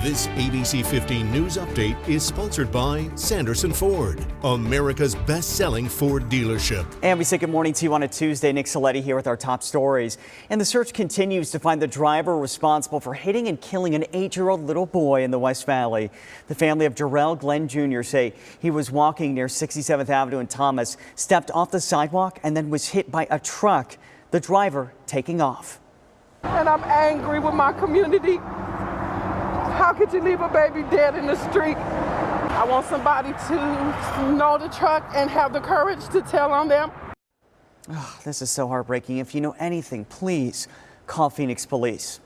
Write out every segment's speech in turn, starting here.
This ABC 15 News Update is sponsored by Sanderson Ford, America's best-selling Ford dealership. And we say good morning to you on a Tuesday. Nick Saletti here with our top stories. And the search continues to find the driver responsible for hitting and killing an 8-year-old little boy in the West Valley. The family of Jarrell Glenn Jr. say he was walking near 67th Avenue in Thomas, stepped off the sidewalk, and then was hit by a truck, the driver taking off. And I'm angry with my community. How could you leave a baby dead in the street? I want somebody to know the truck and have the courage to tell on them. Oh, this is so heartbreaking. If you know anything, please call Phoenix Police.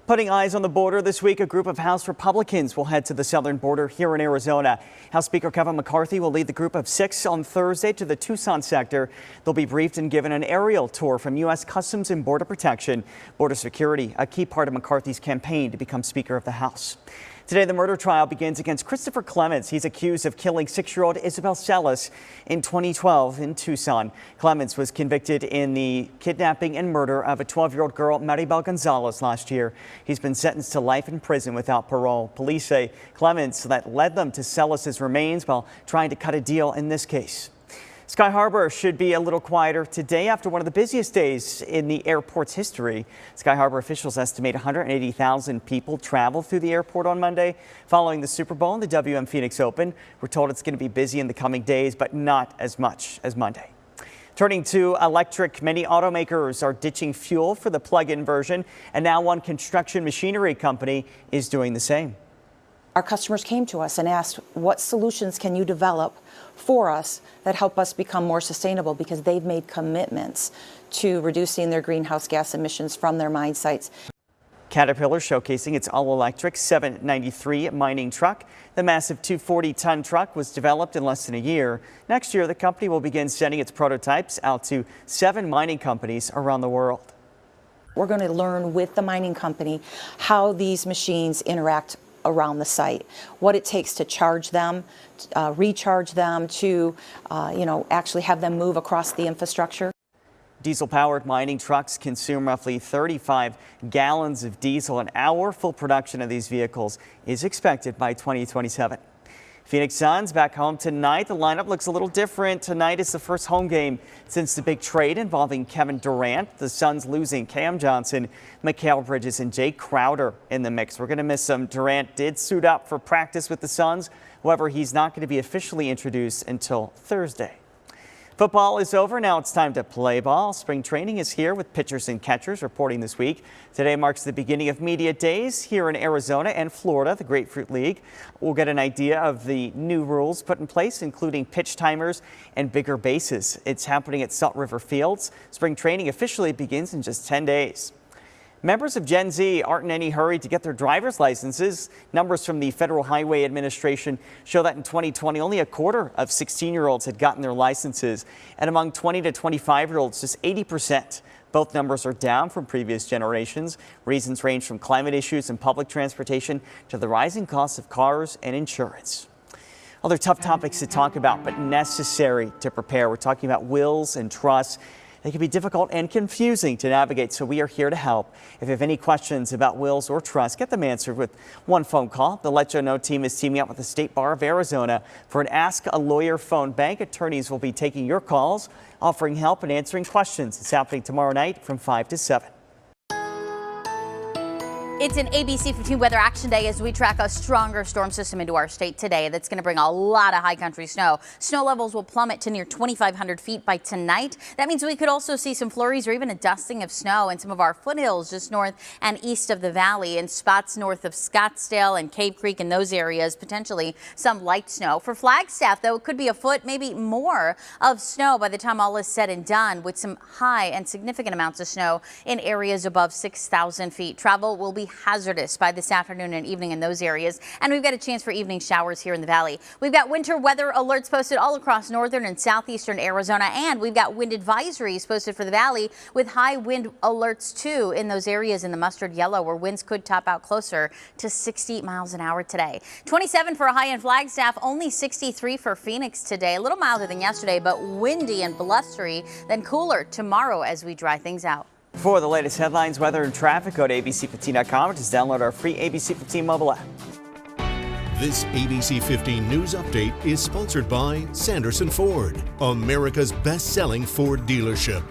Putting eyes on the border this week, a group of House Republicans will head to the southern border here in Arizona. House Speaker Kevin McCarthy will lead the group of 6 on Thursday to the Tucson sector. They'll be briefed and given an aerial tour from U.S. Customs and Border Protection. Border security, a key part of McCarthy's campaign to become Speaker of the House. Today, the murder trial begins against Christopher Clements. He's accused of killing 6-year-old Isabel Celis in 2012 in Tucson. Clements was convicted in the kidnapping and murder of a 12-year-old girl, Maribel Gonzalez, last year. He's been sentenced to life in prison without parole. Police say Clements that led them to Celis's remains while trying to cut a deal in this case. Sky Harbor should be a little quieter today after one of the busiest days in the airport's history. Sky Harbor officials estimate 180,000 people traveled through the airport on Monday. Following the Super Bowl and the WM Phoenix Open, we're told it's going to be busy in the coming days, but not as much as Monday. Turning to electric, many automakers are ditching fuel for the plug-in version, and now one construction machinery company is doing the same. Our customers came to us and asked, what solutions can you develop for us that help us become more sustainable, because they've made commitments to reducing their greenhouse gas emissions from their mine sites. Caterpillar showcasing its all-electric 793 mining truck. The massive 240-ton truck was developed in less than a year. Next year, the company will begin sending its prototypes out to 7 mining companies around the world. We're going to learn with the mining company how these machines interact around the site, what it takes to charge them, recharge them, to actually have them move across the infrastructure. Diesel-powered mining trucks consume roughly 35 gallons of diesel an hour. Full production of these vehicles is expected by 2027. Phoenix Suns back home tonight. The lineup looks a little different. Tonight is the first home game since the big trade involving Kevin Durant. The Suns losing Cam Johnson, Mikal Bridges, and Jay Crowder in the mix. We're going to miss them. Durant did suit up for practice with the Suns. However, he's not going to be officially introduced until Thursday. Football is over. Now it's time to play ball. Spring training is here with pitchers and catchers reporting this week. Today marks the beginning of media days here in Arizona and Florida, the Grapefruit League. We'll get an idea of the new rules put in place, including pitch timers and bigger bases. It's happening at Salt River Fields. Spring training officially begins in just 10 days. Members of Gen Z aren't in any hurry to get their driver's licenses. Numbers from the Federal Highway Administration show that in 2020, only a quarter of 16-year-olds had gotten their licenses. And among 20 to 25-year-olds, just 80%. Both numbers are down from previous generations. Reasons range from climate issues and public transportation to the rising costs of cars and insurance. Other tough topics to talk about, but necessary to prepare. We're talking about wills and trusts. They can be difficult and confusing to navigate, so we are here to help. If you have any questions about wills or trusts, get them answered with one phone call. The Let You Know team is teaming up with the State Bar of Arizona for an Ask a Lawyer phone bank. Attorneys will be taking your calls, offering help and answering questions. It's happening tomorrow night from 5 to 7. It's an ABC15 Weather Action Day as we track a stronger storm system into our state today that's going to bring a lot of high country snow. Snow levels will plummet to near 2,500 feet by tonight. That means we could also see some flurries or even a dusting of snow in some of our foothills just north and east of the valley, in spots north of Scottsdale and Cave Creek. In those areas, potentially some light snow. For Flagstaff, though, it could be a foot, maybe more of snow by the time all is said and done, with some high and significant amounts of snow in areas above 6,000 feet. Travel will be hazardous by this afternoon and evening in those areas, and we've got a chance for evening showers here in the valley. We've got winter weather alerts posted all across northern and southeastern Arizona, and we've got wind advisories posted for the valley with high wind alerts too in those areas in the mustard yellow, where winds could top out closer to 60 miles an hour today. 27 for a high in Flagstaff, only 63 for Phoenix today. A little milder than yesterday, but windy and blustery, then cooler tomorrow as we dry things out. For the latest headlines, weather, and traffic, go to abc15.com or just download our free ABC15 mobile app. This ABC 15 News Update is sponsored by Sanderson Ford, America's best-selling Ford dealership.